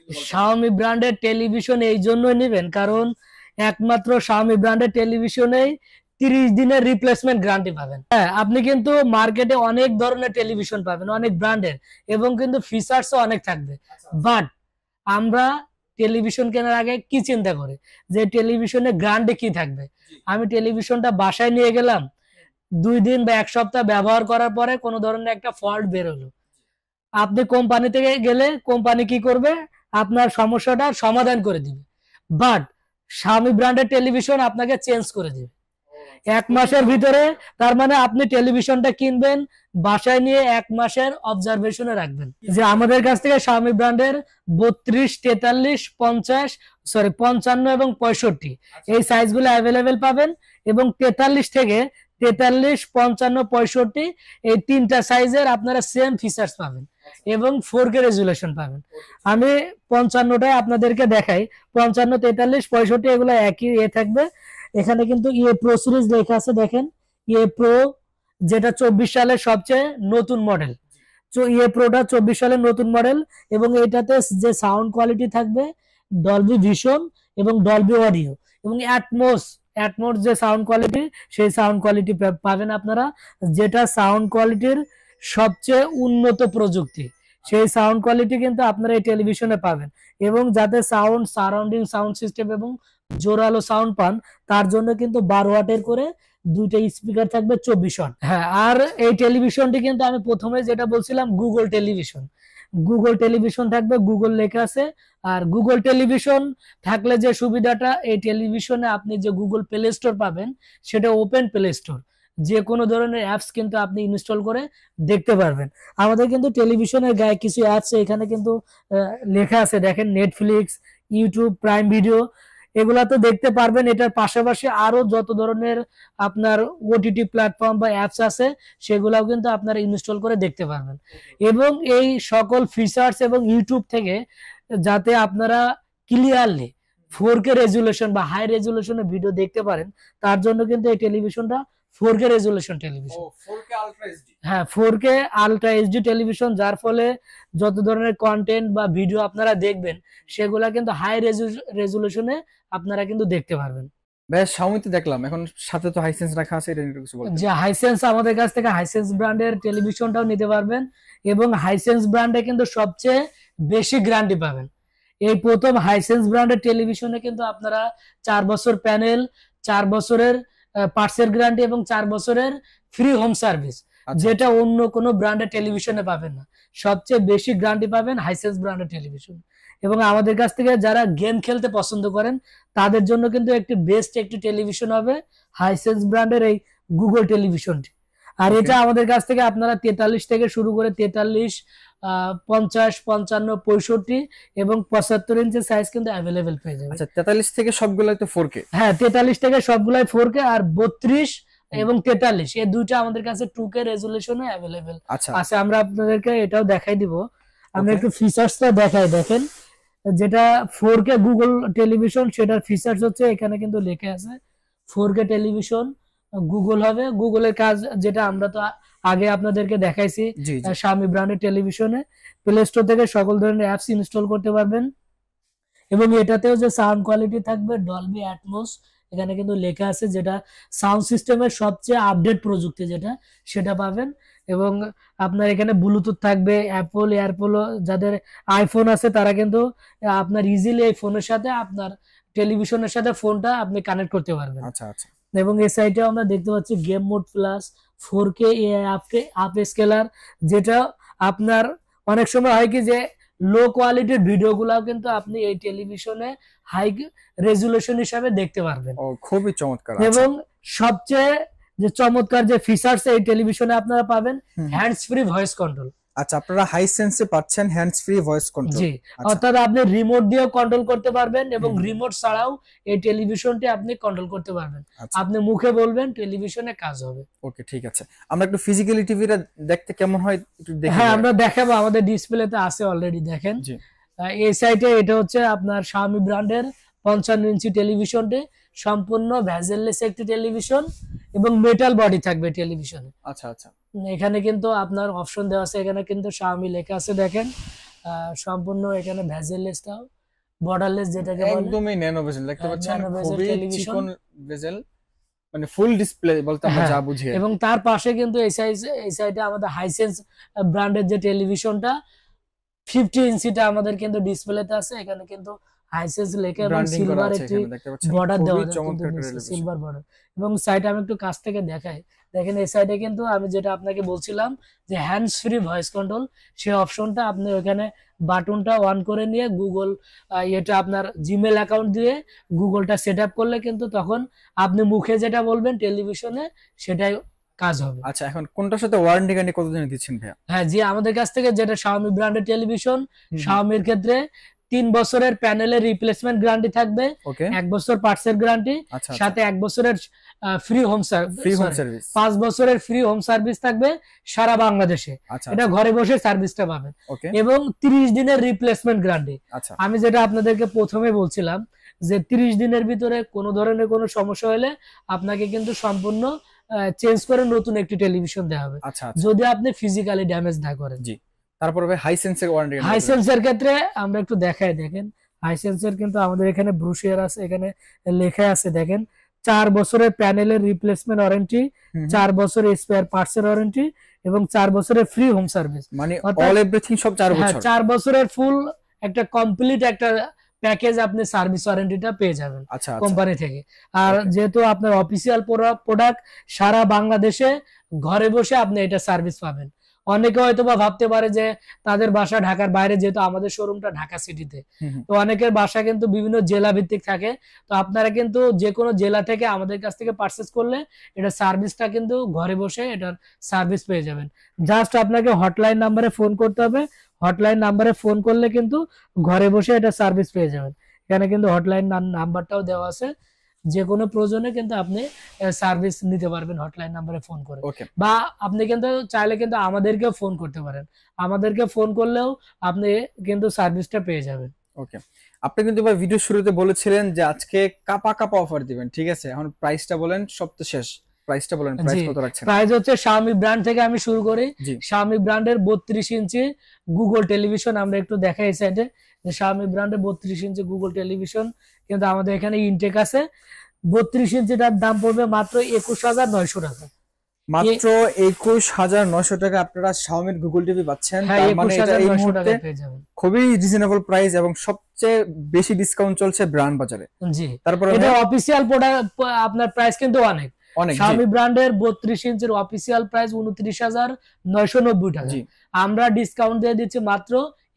Xiaomi ব্র্যান্ডের television এই জন্যই নেবেন কারণ একমাত্র শাওমি ব্র্যান্ডের টেলিভিশনেই 30 দিনের রিপ্লেসমেন্ট গ্যারান্টি পাবেন। হ্যাঁ, আপনি কিন্তু মার্কেটে অনেক ধরনের টেলিভিশন পাবেন, অনেক ব্র্যান্ডের, এবং কিন্তু ফিচার্সও অনেক থাকবে। বাট আমরা টেলিভিশন কেনার আগে কি চিন্তা করি যে টেলিভিশনে গ্যারান্টি কি থাকবে। আমি টেলিভিশনটা বাসায় নিয়ে গেলাম, 2 দিন বা 1 সপ্তাহ ব্যবহার করার পরে কোনো ধরনের একটা ফল্ট বের হলো, আপনি কোম্পানি থেকে গেলে কোম্পানি কি করবে, আপনার সমস্যাটা সমাধান করে দিবে। বাট শাওমি ব্র্যান্ডের টেলিভিশন আপনাকে চেঞ্জ করে দিবে 1 মাসের ভিতরে। তার মানে আপনি টেলিভিশনটা কিনবেন, বাসায় নিয়ে 1 মাসের অবজারভেশনে রাখবেন যে আমাদের কাছ থেকে শাওমি ব্র্যান্ডের 32, 43, 50, 55 এবং 65 এই সাইজগুলো অ্যাভেলেবেল পাবেন। এবং 43 থেকে 43, 55, 65 এই 3টা সাইজের আপনারা সেম ফিচার্স পাবেন এবং 4K রেজুলেশন পাবেন। আমি 55টাই আপনাদেরকে দেখাই। 55, 43, 65 এগুলো একই থাকবে। এখানে কিন্তু ইয়ে প্রো সিরিজ লেখা আছে, দেখেন ইয়ে প্রো, যেটা 24 সালের সবচেয়ে নতুন মডেল। ইয়ে প্রোটা 24 সালের নতুন মডেল এবং এটাতে যে সাউন্ড কোয়ালিটি থাকবে ডলবি ভিশন এবং ডলবি অডিও এবং অ্যাটমোস যে সাউন্ড কোয়ালিটি, সেই সাউন্ড কোয়ালিটি পাবেন আপনারা, যেটা সাউন্ড কোয়ালিটির সবচেয়ে উন্নত প্রযুক্তি। সেই সাউন্ড কোয়ালিটি কিন্তু আপনারা এই টেলিভিশনে পাবেন। এবং যাতে সাউন্ড সারাউন্ডিং সাউন্ড সিস্টেম এবং জোরালো সাউন্ড পান, তার জন্য কিন্তু 12 ওয়াটের করে 2টা স্পিকার থাকবে 24 ওয়াট। হ্যাঁ, আর এই টেলিভিশনটি কিন্তু আমি প্রথমে যেটা বলছিলাম গুগল টেলিভিশন থাকবে, গুগল লেখা আছে। আর গুগল টেলিভিশন থাকলে যে সুবিধাটা, এই টেলিভিশনে আপনি যে গুগল প্লে স্টোর পাবেন সেটা ওপেন প্লে স্টোর, যে কোনো ধরনের অ্যাপস কিন্তু আপনি ইনস্টল করে দেখতে পারবেন। আমাদের কিন্তু টেলিভিশনের গায়ে কিছু অ্যাপস এখানে কিন্তু লেখা আছে, দেখেন নেটফ্লিক্স, ইউটিউব, প্রাইম ভিডিও, এগুলা তো দেখতে পারবেন। এটার পাশাপাশি আরো যত ধরনের আপনার ওটিটি প্ল্যাটফর্ম বা অ্যাপস আছে সেগুলাও কিন্তু আপনারা ইনস্টল করে দেখতে পারবেন। এবং এই সকল ফিচার্স এবং ইউটিউব থেকে যাতে আপনারা ক্লিয়ারলি 4K রেজুলেশন বা হাই রেজুলেশনে ভিডিও দেখতে পারেন, তার জন্য কিন্তু এই টেলিভিশনটা 4K রেজুলেশন টেলিভিশন। হ্যাঁ, 4K আলট্রা এইচডি টেলিভিশন, যার ফলে যত ধরনের কন্টেন্ট বা ভিডিও আপনারা দেখবেন সেগুলা কিন্তু হাই রেজুলেশনে আপনারা কিন্তু দেখতে পারবেন। বেশ, শাওমিতে দেখলাম, এখন সাথে তো হাইসেন্স রাখা আছে, এটা নিয়ে কিছু বলতে। যে হাইসেন্স, আমাদের কাছ থেকে হাইসেন্স ব্র্যান্ডের টেলিভিশনটাও নিতে পারবেন এবং হাইসেন্স ব্র্যান্ডে কিন্তু সবচেয়ে বেশি গ্যারান্টি পাবেন। এই প্রথম হাইসেন্স ব্র্যান্ডের টেলিভিশনে কিন্তু আপনারা 4 বছর প্যানেল, 4 বছরের পার্টসের গ্যারান্টি এবং 4 বছরের ফ্রি হোম সার্ভিস, যেটা অন্য কোনো ব্র্যান্ডের টেলিভিশনে পাবেন না। সবচেয়ে বেশি গ্যারান্টি পাবেন হাইসেন্স ব্র্যান্ডের টেলিভিশন। এবং আমাদের কাছ থেকে যারা গেম খেলতে পছন্দ করেন তাদের জন্য কিন্তু একটি টেলিভিশন হবে হাইসেন্স ব্র্যান্ডের এই গুগল টেলিভিশনটি। আর এটা আমাদের কাছ থেকে আপনারা 43 থেকে শুরু করে 43, 50, 55, 65 এবং 75 ইঞ্চি সাইজ কিন্তু অ্যাভেলেবেল পেয়ে যাবেন। আচ্ছা, 43 থেকে সবগুলাই তো 4K? হ্যাঁ, 43 থেকে সবগুলাই 4K, আর 32 এবং 43 এই দুইটা আমাদের কাছে 2K রেজুলেশনে অ্যাভেলেবেল আছে। আমরা আপনাদেরকে এটাও দেখাই দিব। আমরা একটু ফিচার্সটা দেখাই, দেখেন যেটা 4K গুগল টেলিভিশন, সেটার ফিচার্স হচ্ছে এখানে কিন্তু লেখা আছে 4K টেলিভিশন গুগল হবে। গুগলের কাজ যেটা আমরা তো আগে আপনাদেরকে দেখাইছি, শাওমি ব্র্যান্ডের টেলিভিশনে প্লে স্টোর থেকে সকল ধরনের অ্যাপস ইনস্টল করতে পারবেন। এবং এটাতেও যে সাউন্ড কোয়ালিটি থাকবে ডলবি অ্যাটমস, এখানে কিন্তু লেখা আছে, যেটা সাউন্ড সিস্টেমের সবচেয়ে আপডেট প্রযুক্তি যেটা, সেটা পাবেন। এবং আপনার এখানে ব্লুটুথ থাকবে, অ্যাপল এয়ারপোলো, যাদের আইফোন আছে তারা কিন্তু আপনার ইজিলি এই ফোনের সাথে আপনার টেলিভিশনের সাথে ফোনটা আপনি কানেক্ট করতে পারবেন। আচ্ছা আচ্ছা। এবং এই সাইটেও আমরা দেখতে পাচ্ছি game mode plus, 4K up scalar, যেটা আপনার অনেক সময় হয় কি যে লো কোয়ালিটির ভিডিও গুলাও কিন্তু আপনি এই টেলিভিশনে হাই রেজুলেশন হিসাবে দেখতে পারবেন। খুবই চমৎকার। এবং সবচেয়ে যে চমৎকার যে ফিচার্স এই টেলিভিশনে আপনারা পাবেন, হ্যান্ডস ফ্রি ভয়েস কন্ট্রোল। আচ্ছা, আপনারা হাইসেন্সে পাচ্ছেন হ্যান্ডস ফ্রি ভয়েস কন্ট্রোল। জি, অর্থাৎ আপনি রিমোট দিয়েও কন্ট্রোল করতে পারবেন এবং রিমোট ছাড়াও এই টেলিভিশনটি আপনি কন্ট্রোল করতে পারবেন। আপনি মুখে বলবেন, টেলিভিশনে কাজ হবে। ওকে, ঠিক আছে। আমরা একটু ফিজিক্যালি টিভিটা দেখতে কেমন হয় একটু দেখি। হ্যাঁ, আমরা দেখাবো, আমাদের ডিসপ্লেতে আছে অলরেডি, দেখেন এই সাইটে। এটা হচ্ছে আপনার শাওমি ব্র্যান্ডের 55 ইঞ্চি টেলিভিশনটি, সম্পূর্ণ ভেজেললেস একটি টেলিভিশন এবং মেটাল বডি থাকবে টেলিভিশনে। আচ্ছা আচ্ছা। এখানে কিন্তু আপনার অপশন দেওয়া আছে, এখানে কিন্তু শাওমি লেখা আছে, দেখেন সম্পূর্ণ এখানে ভেজেললেসটাও বর্ডারলেস যেটাকে বলে, একদমই ন্যানো বেজেল দেখতে পাচ্ছেন, ন্যানো বেজেল খুবই টেলিভিশন। চিকন বেজেল, মানে ফুল ডিসপ্লে বলতে আমরা হ্যাঁ, যা বুঝি। এবং তার পাশে কিন্তু এই সাইডে আমাদের হাইসেন্স ব্র্যান্ডের যে টেলিভিশনটা 50 ইঞ্চিটা আমাদের কিন্তু ডিসপ্লেতে আছে। এখানে কিন্তু হাইসেন্স লেখা এবং ব্র্যান্ডিং করা সিলভার আছে একটি এখানে দেখতে পাচ্ছেন, বর্ডার দেওয়া খুবই আছে, চমৎকার একটা টেলিভিশন। Silver border. এবং সাইডে আমি একটু কাছ থেকে দেখাই, দেখেন এই সাইডে কিন্তু আমি যেটা আপনাকে বলছিলাম যে হ্যান্ডস ফ্রি ভয়েস কন্ট্রোল, সেই অপশনটা আপনি ওখানে বাটনটা অন করে নিয়ে গুগল এটা আপনার জিমেল অ্যাকাউন্ট দিয়ে গুগলটা সেট আপ করলে কিন্তু তখন আপনি মুখে যেটা বলবেন টেলিভিশনে সেটাই কাজ হবে। আচ্ছা, এখন কোনটার সাথে ওয়ারেন্টি গ্যারান্টি কতদিন দিচ্ছেন ভাইয়া? হ্যাঁ জি, আমাদের কাছ থেকে যেটা শাওমি ব্র্যান্ডের টেলিভিশন, শাওমির ক্ষেত্রে 3 বছরের প্যানেলের রিপ্লেসমেন্ট গ্যারান্টি থাকবে, ওকে, 1 বছর পার্টসের গ্যারান্টি, আচ্ছা সাথে 1 বছরের free home free home service, service, 5 বছরের ফ্রি হোম সার্ভিস থাকবে সারা বাংলাদেশে। আচ্ছা এটা ঘরে বসে সার্ভিসটা পাবেন, ওকে, এবং 30 দিনের রিপ্লেসমেন্ট গ্যারান্টি। আচ্ছা আমি যেটা আপনাদেরকে প্রথমে বলছিলাম যে 30 দিনের ভিতরে কোনো ধরনের কোনো সমস্যা হলে আপনাকে কিন্তু সম্পূর্ণ চেঞ্জ করে নতুন একটি টেলিভিশন দেওয়া হবে, আচ্ছা যদি আপনি ফিজিক্যালি ড্যামেজ না করেন। জি। তারপরে ভাই হাইসেন্সের ওয়ারেন্টি হাইসেন্সের ক্ষেত্রে আমরা একটু দেখাই, দেখেন হাইসেন্সের কিন্তু আমাদের এখানে ব্রুশিয়ার আছে, এখানে লেখা আছে দেখেন 4 বছরের প্যানেলের রিপ্লেসমেন্ট ওয়ারেন্টি, 4 বছরের স্পেয়ার পার্টসের ওয়ারেন্টি, এবং 4 বছরের ফ্রি হোম সার্ভিস। মানে অল এভরিথিং সব 4 বছর। 4 বছরের ফুল একটা কমপ্লিট একটা প্যাকেজ আপনি সার্ভিস ওয়ারেন্টিটা পেয়ে যাবেন আচ্ছা কোম্পানি থেকে। আর Okay. যেহেতু আপনার অফিসিয়াল প্রোডাক্ট, সারা বাংলাদেশে ঘরে বসে আপনি এটা সার্ভিস পাবেন। অনেকে হয়তো বা ভাবতে পারে যে তাদের বাসা ঢাকার বাইরে, যেহেতু আমাদের শোরুমটা ঢাকা সিটিতে, তো অনেকের বাসা কিন্তু বিভিন্ন জেলা ভিত্তিক থাকে। তো আপনারা কিন্তু যে কোনো জেলা থেকে আমাদের কাছ থেকে পারচেজ করলে এটা সার্ভিসটা কিন্তু ঘরে বসে এটার সার্ভিস পেয়ে যাবেন। জাস্ট আপনাকে হটলাইন নাম্বারে ফোন করতে হবে, হটলাইন নাম্বারে ফোন করলে কিন্তু ঘরে বসে এটা সার্ভিস পেয়ে যাবেন। এখানে কিন্তু হটলাইন নাম্বারটাও দেওয়া আছে, যে কোনো প্রয়োজনে কিন্তু আপনি সার্ভিস নিতে পারবেন হটলাইন নাম্বারে ফোন করে। ওকে, বা আপনি কিন্তু চাইলে কিন্তু আমাদেরকে ফোন করতে পারেন, আমাদেরকে ফোন করলেও আপনি কিন্তু সার্ভিসটা পেয়ে যাবেন। ওকে। আপনি কিন্তু ভাই ভিডিও শুরুতে বলেছিলেন যে আজকে কাপা কাপা অফার দিবেন, ঠিক আছে? এখন প্রাইসটা বলেন, সব তো শেষ, প্রাইসটা বলেন, প্রাইস কত রাখছেন? প্রাইস হচ্ছে শাওমি ব্র্যান্ড থেকে আমি শুরু করি। জি, শাওমি ব্র্যান্ডের 32 ইঞ্চি গুগল টেলিভিশন আমরা একটু দেখাই এই সাইডে, যে শাওমি ব্র্যান্ডের 32 ইঞ্চি গুগল টেলিভিশন কিন্তু আমাদের এখানে ইনটেক আছে। 32 ইঞ্চিটার দাম পড়বে মাত্র 21,900 টাকা। মাত্র 21,900 টাকা আপনারা শাওমির গুগল টিভি পাচ্ছেন। হ্যাঁ, তার মানে এটা এই 21,900 মুহূর্তে টাকা পেয়ে যাবেন। খুবই রিজনেবল প্রাইস এবং সবচেয়ে বেশি ডিসকাউন্ট চলছে ব্র্যান্ড বাজারে। জি, তারপরে এটা অফিসিয়াল প্রোডাক্ট, আপনার প্রাইস কিন্তু অনেক। অনেক, জি শাওমি ব্র্যান্ডের 32 ইঞ্চির অফিসিয়াল প্রাইস 29,990 টাকা, জি, আমরা ডিসকাউন্ট দিয়ে দিচ্ছি মাত্র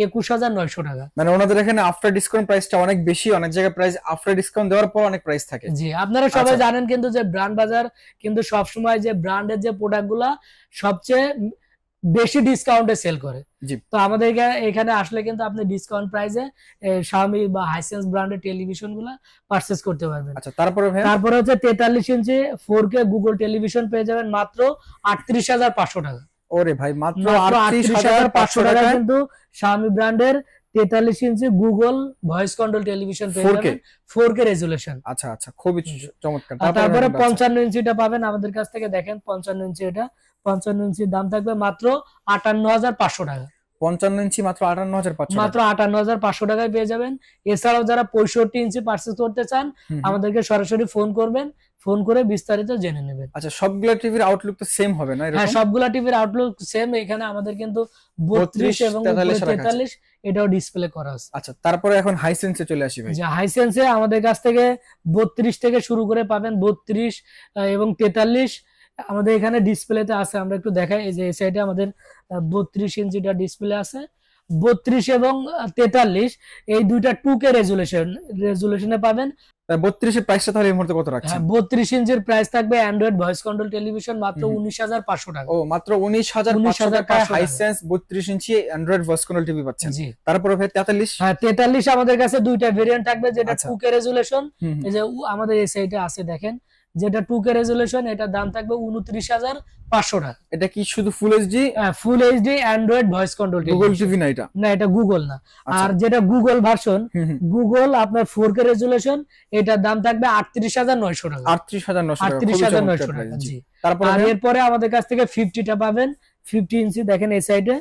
21,900 টাকা। মানে ওনাদের এখানে আফটার ডিসকাউন্ট প্রাইসটা অনেক বেশি, অনেক জায়গায় প্রাইস আফটার ডিসকাউন্ট দেওয়ার পর অনেক প্রাইস থাকে। জি, আপনারা সবাই আচ্ছা। জানেন কিন্তু যে ব্র্যান্ড বাজার কিন্তু সবসময় যে ব্র্যান্ডের যে প্রোডাক্টগুলা সবচেয়ে বেশি ডিসকাউন্টে সেল করে। জি, তো আমাদের এখানে আসলে কিন্তু আপনি ডিসকাউন্ট প্রাইসে শাওমি বা হাইসেন্স ব্র্যান্ডের টেলিভিশন গুলা পারচেজ করতে পারবেন। আচ্ছা। তারপরে ভাই, তারপরে হচ্ছে 43 ইঞ্চি 4K গুগল টেলিভিশন পেয়ে যাবেন মাত্র 38,500 টাকা। ওরে ভাই, মাত্র 38,500 টাকা টাকা কিন্তু শাওমি ব্র্যান্ডের 43 ইঞ্চি গুগল ভয়েস কন্ট্রোল টেলিভিশন পেয়ে 4K যাবেন 4K রেজুলেশন। আচ্ছা আচ্ছা, খুবই চমৎকার। তারপরে ভাই, 55 ইঞ্চিটা পাবেন আমাদের কাছ থেকে, দেখেন 55 ইঞ্চি, এটা 55 ইঞ্চির দাম থাকবে মাত্র 58,500 টাকা। 55 ইঞ্চি মাত্র 58,500 মাত্র 58,500 টাকায় পেয়ে যাবেন। এছাড়াও যারা 65 ইঞ্চি পারচেজ করতে চান আমাদেরকে সরাসরি ফোন করবেন, ফোন করে বিস্তারিত জেনে নেবেন। আচ্ছা, সবগুলা টিভির আউটলুক তো সেম হবে না হ্যাঁ, এরকম? সবগুলা টিভির আউটলুক সেম। এখানে আমাদের কিন্তু 32 এবং 43 এটাও ডিসপ্লে করা আছে। আচ্ছা, তারপরে এখন হাইসেন্সে চলে আসি ভাই। যে হাইসেন্সে আমাদের কাছ থেকে 32 থেকে শুরু করে পাবেন 32 এবং 43 আমাদের এখানে ডিসপ্লেতে আছে, আমরা একটু দেখাই। এই যে এই সাইডে আমাদের 32 ইঞ্চিটা ডিসপ্লে আছে। 32 এবং 43 এই দুইটা 2K রেজুলেশনে পাবেন। 32 এর প্রাইসটা তাহলে এই মুহূর্তে কত রাখছেন? 32 ইঞ্চির প্রাইস থাকবে অ্যান্ড্রয়েড ভয়েস কন্ট্রোল টেলিভিশন মাত্র 19,500 টাকা। ও, মাত্র 19,500 টাকা 19,500 হাইসেন্স 32 ইঞ্চি অ্যান্ড্রয়েড ভয়েস কন্ট্রোল টিভি পাচ্ছেন। জি, তারপরে ভাই 43? হ্যাঁ 43 আমাদের কাছে দুইটা ভেরিয়েন্ট থাকবে, যেটা আচ্ছা। 2K রেজুলেশন, এই যে আমাদের এই সাইডে আছে দেখেন, যেটা 2K রেজুলেশন, এটার দাম থাকবে 29,500 টাকা। এটা কি শুধু full HD? Full HD Android voice control Google TV না এটা? না, এটা গুগল না। আচ্ছা। আর যেটা গুগল ভার্সন, গুগল আপনার 4K রেজুলেশন, এটার দাম থাকবে 38,900 টাকা। 38,900 টাকা, 38,900 টাকা, জি। তারপরে আর এরপরে আমাদের কাছ থেকে 50টা পাবেন, 50 ইঞ্চি, দেখেন এই সাইডে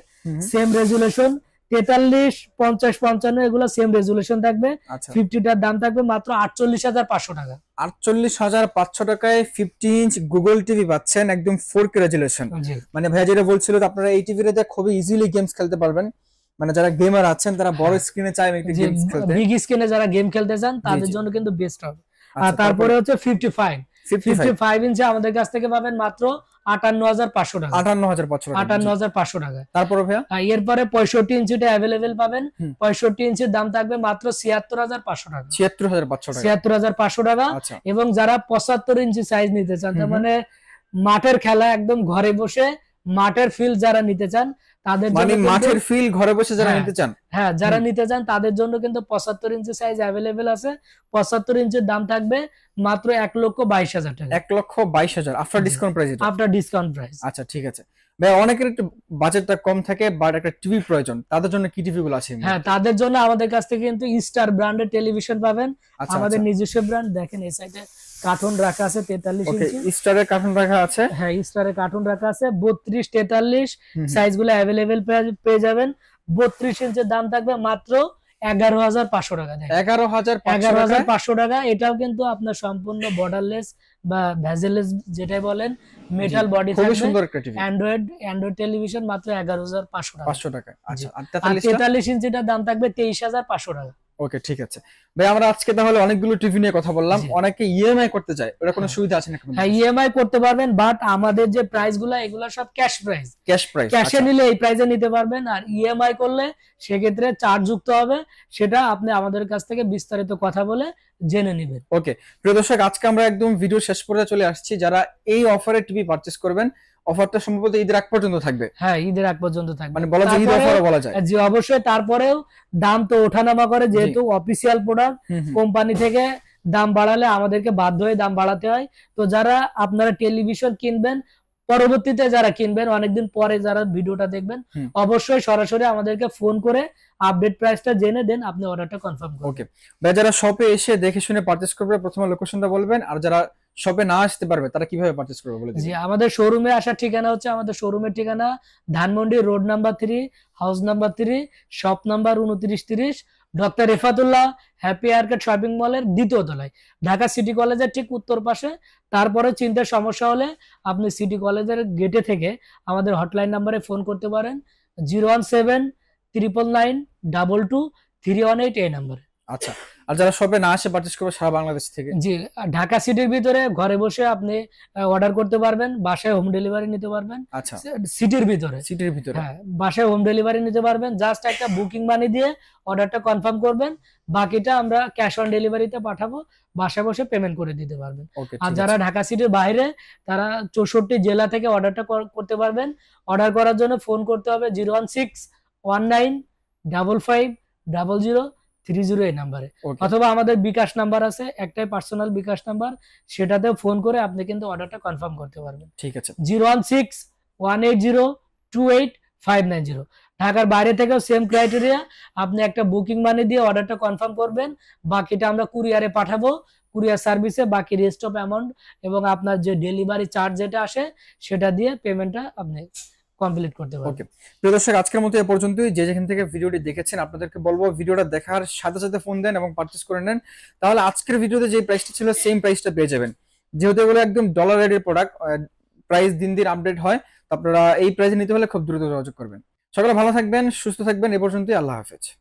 সেম রেজুলেশন 43, 50, 55 এগুলো সেম রেজুলেশন থাকবে। আচ্ছা 50টার দাম থাকবে মাত্র 48,500 টাকা। 48,500 টাকায় 50 ইঞ্চ গুগল টিভি পাচ্ছেন, একদম 4K রেজুলেশন। জি মানে ভাইয়া যেটা বলছিল যে আপনারা এই টিভিতে খুবই ইজিলি গেমস খেলতে পারবেন, মানে যারা গেমার আছেন তারা বড় স্ক্রিনে চায় একটু জি গেমস খেলতে। বিগ স্ক্রিনে যারা গেম খেলতে চান তাদের জি। জন্য কিন্তু বেস্ট হবে। আর আচ্ছা তারপরে হচ্ছে 55 55 ইঞ্চি আমাদের কাছ থেকে পাবেন মাত্র 58,500 টাকা। 58,500 টাকা। 58,500 টাকা। তারপরে ভাইয়া এরপরে 65 ইঞ্চিটা অ্যাভেলেবেল পাবেন। হুম। 65 ইঞ্চির দাম থাকবে মাত্র 76,500 টাকা। 76,500 টাকা। 76,500 টাকা। আচ্ছা এবং যারা 75 ইঞ্চি সাইজ নিতে চান, তার হুম। মানে মাঠের খেলা একদম ঘরে বসে মাঠের ফিল যারা নিতে চান তাদের জন্য মানে কিন্তু- মাঠের ফিল ঘরে বসে যারা হ্যাঁ। নিতে চান, হ্যাঁ যারা নিতে চান তাদের জন্য কিন্তু 75 ইঞ্চি সাইজ অ্যাভেলেবেল আছে। 75 ইঞ্চির দাম থাকবে মাত্র 1,22,000 টাকা 1,22,000 আফটার জি। ডিসকাউন্ট প্রাইস এটা। After discount price. আচ্ছা ঠিক আছে ভাই, অনেকের একটু বাজেটটা কম থাকে বাট একটা টিভি প্রয়োজন, তাদের জন্য কি টিভি গুলো আছে? হ্যাঁ তাদের জন্য আমাদের কাছ থেকে কিন্তু স্টার ব্র্যান্ডের টেলিভিশন পাবেন। আচ্ছা আমাদের নিজস্ব ব্র্যান্ড। দেখেন এই সাইডে কার্টুন রাখা আছে 43 ওকে, ইঞ্চি। স্টারের কার্টুন রাখা আছে। হ্যাঁ স্টারের কার্টুন রাখা আছে 32, 43 হুম। সাইজগুলো অ্যাভেলেবেল পেয়ে যাবেন। 32 ইঞ্চির দাম থাকবে মাত্র 11,500 টাকা। দেখেন 11,500 টাকা। 11,500 টাকা। এটাও কিন্তু আপনার সম্পূর্ণ বর্ডারলেস বা ভেজেলেস যেটাই বলেন, মেটাল বডি খুবই থাকবে। সুন্দর একটা টিভি। অ্যান্ড্রয়েড টেলিভিশন মাত্র 11,500 টাকা। 500 টাকা। আচ্ছা আর আর 43টা? 43 ইঞ্চিটার দাম থাকবে 23,500 টাকা। ওকে ঠিক আছে ভাই, আমরা আজকে তাহলে অনেকগুলো টিভি নিয়ে কথা বললাম। জি। অনেকে ইএমআই করতে চায়, ওটা কোনো সুবিধা আছে নাকি? হ্যাঁ ইএমআই করতে পারবেন, বাট আমাদের যে প্রাইস গুলা এগুলা সব ক্যাশ প্রাইস। Cash price. ক্যাশে নিলে এই প্রাইসে নিতে পারবেন, আর ইএমআই করলে সেক্ষেত্রে চার্জ যুক্ত হবে। সেটা আপনি আমাদের কাছ থেকে বিস্তারিত কথা বলে জেনে নেবেন। ওকে প্রিয় দর্শক, আজকে আমরা একদম ভিডিও শেষ পর্যায়ে চলে আসছি। যারা এই অফারে টিভি পারচেজ করবেন, অফারটা সম্ভবত ঈদের আগ পর্যন্ত থাকবে। হ্যাঁ ঈদের আগ পর্যন্ত থাকবে, মানে বলা যায় ঈদ তারপরেও- অফারও বলা যায়। জি অবশ্যই। তারপরেও দাম তো ওঠানামা করে, যেহেতু অফিসিয়াল প্রোডাক্ট। হুম, হুম। কোম্পানি থেকে দাম বাড়ালে আমাদেরকে বাধ্য হয়ে দাম বাড়াতে হয়। তো যারা আপনারা টেলিভিশন কিনবেন, পরবর্তীতে যারা কিনবেন, অনেকদিন পরে যারা ভিডিওটা দেখবেন, হুম। অবশ্যই সরাসরি আমাদেরকে ফোন করে আপডেট প্রাইসটা জেনে দেন, আপনি অর্ডারটা কনফার্ম করুন। ওকে ভাই, যারা শপে এসে দেখে শুনে পারচেজ করবে প্রথমে লোকেশনটা বলবেন, আর যারা শপে না আসতে পারবে তারা কিভাবে পারচেজ করবে বলে জি দিবেন। আমাদের শোরুমে আসার ঠিকানা হচ্ছে, আমাদের শোরুমের ঠিকানা Dhanmondi road number 3, house number 3, shop number 2930, doctor Refatullah happy arcade shopping মলের দ্বিতীয় তলায়, ঢাকা সিটি কলেজের ঠিক উত্তর পাশে। তারপরে চিন্তার সমস্যা হলে আপনি সিটি কলেজের গেটে থেকে আমাদের হটলাইন নাম্বারে ফোন করতে পারেন 01799922318 এই নাম্বারে। আচ্ছা, আর যারা শপে না আসে পারচেজ করবে সারা বাংলাদেশ থেকে? জি ঢাকা সিটির ভিতরে ঘরে বসে আপনি অর্ডার করতে পারবেন, বাসায় হোম ডেলিভারি নিতে পারবেন। আচ্ছা সিটির ভিতরে, সিটির ভিতরে। হ্যাঁ বাসায় হোম ডেলিভারি নিতে পারবেন। জাস্ট একটা বুকিং মানি দিয়ে অর্ডারটা কনফার্ম করবেন, বাকিটা আমরা ক্যাশ অন ডেলিভারিতে পাঠাবো, বাসায় বসে পেমেন্ট করে দিতে পারবেন। ওকে আর ঠিক যারা আছে। ঢাকা সিটির বাইরে, তারা 64 জেলা থেকে অর্ডারটা করতে পারবেন। অর্ডার করার জন্য ফোন করতে হবে 01619550030 এই নাম্বারে, ওকে অথবা আমাদের বিকাশ নাম্বার আছে, একটাই পার্সোনাল বিকাশ নাম্বার, সেটাতে ফোন করে আপনি কিন্তু অর্ডারটা কনফার্ম করতে পারবেন। ঠিক আছে। 01618028590। ঢাকার বাইরে থেকেও সেম ক্রাইটেরিয়া, আপনি একটা বুকিং মানি দিয়ে অর্ডারটা কনফার্ম করবেন, বাকিটা আমরা কুরিয়ারে পাঠাবো, কুরিয়ার সার্ভিসে বাকি রেস্ট অফ অ্যামাউন্ট এবং আপনার যে ডেলিভারি চার্জ যেটা আসে সেটা দিয়ে পেমেন্টটা আপনি কমপ্লিট করতে পারবেন। ওকে প্রিয় দর্শক, আজকের মতো এ পর্যন্তই। যে যেখান থেকে ভিডিওটি দেখেছেন আপনাদেরকে বলবো ভিডিওটা দেখার সাথে সাথে ফোন দেন এবং পারচেজ করে নেন, তাহলে আজকের ভিডিওতে যে প্রাইসটা ছিল সেম প্রাইসটা পেয়ে যাবেন। যেহেতু এগুলো একদম ডলার রেটের প্রোডাক্ট, প্রাইস দিন দিন আপডেট হয়, তো আপনারা এই প্রাইসে নিতে হলে খুব দ্রুত যোগাযোগ করবেন। সকলে ভালো থাকবেন, সুস্থ থাকবেন। এ পর্যন্তই, আল্লাহ হাফেজ।